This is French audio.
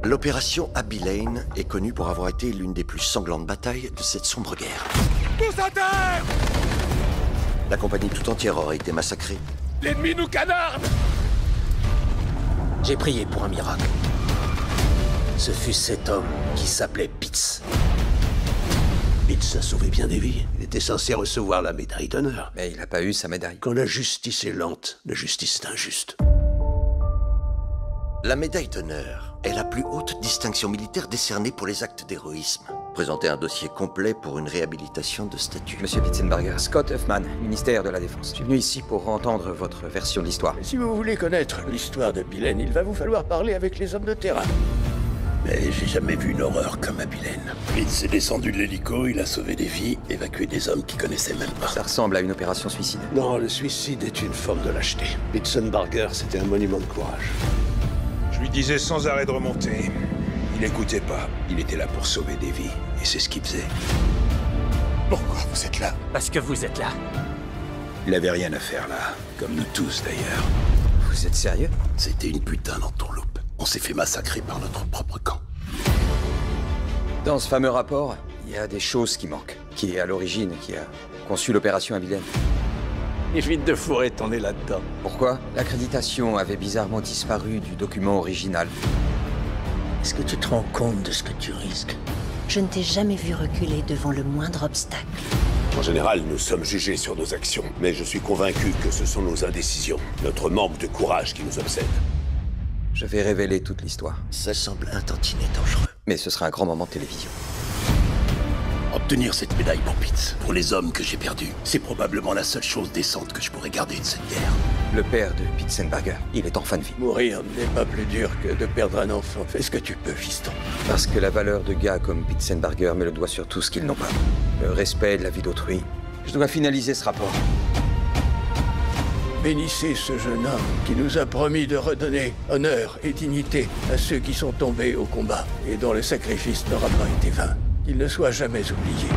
L'opération Abby Lane est connue pour avoir été l'une des plus sanglantes batailles de cette sombre guerre. Tous à terre! La compagnie tout entière aurait été massacrée. L'ennemi nous canarde! J'ai prié pour un miracle. Ce fut cet homme qui s'appelait Pitts. Pitts a sauvé bien des vies. Il était censé recevoir la médaille d'honneur. Mais il n'a pas eu sa médaille. Quand la justice est lente, la justice est injuste. La médaille d'honneur est la plus haute distinction militaire décernée pour les actes d'héroïsme. Présentez un dossier complet pour une réhabilitation de statut. Monsieur Pitsenbarger, Scott Huffman, ministère de la Défense. Je suis venu ici pour entendre votre version de l'histoire. Si vous voulez connaître l'histoire de Abby Lane, il va vous falloir parler avec les hommes de terrain. Mais j'ai jamais vu une horreur comme Abby Lane. Pitts est descendu de l'hélico, il a sauvé des vies, évacué des hommes qu'il connaissait même pas. Ça ressemble à une opération suicide. Non, le suicide est une forme de lâcheté. Pitsenbarger, c'était un monument de courage. Je lui disais sans arrêt de remonter. Il n'écoutait pas. Il était là pour sauver des vies, et c'est ce qu'il faisait. Pourquoi vous êtes là? Parce que vous êtes là. Il avait rien à faire là, comme nous tous d'ailleurs. Vous êtes sérieux? C'était une putain d'entourloupe. On s'est fait massacrer par notre propre camp. Dans ce fameux rapport, il y a des choses qui manquent. Qui est à l'origine, qui a conçu l'opération Abby Lane. Évite de fourrer ton nez là-dedans. Pourquoi? L'accréditation avait bizarrement disparu du document original. Est-ce que tu te rends compte de ce que tu risques? Je ne t'ai jamais vu reculer devant le moindre obstacle. En général, nous sommes jugés sur nos actions, mais je suis convaincu que ce sont nos indécisions, notre manque de courage qui nous obsède. Je vais révéler toute l'histoire. Ça semble un tantinet dangereux. Mais ce sera un grand moment de télévision. Obtenir cette médaille pour Pitts, pour les hommes que j'ai perdus, c'est probablement la seule chose décente que je pourrais garder de cette guerre. Le père de Pitsenbarger, il est en fin de vie. Mourir n'est pas plus dur que de perdre un enfant. Fais ce que tu peux, fiston. Parce que la valeur de gars comme Pitsenbarger met le doigt sur tout ce qu'ils n'ont pas. Le respect de la vie d'autrui. Je dois finaliser ce rapport. Bénissez ce jeune homme qui nous a promis de redonner honneur et dignité à ceux qui sont tombés au combat et dont le sacrifice n'aura pas été vain. Qu'il ne soit jamais oublié.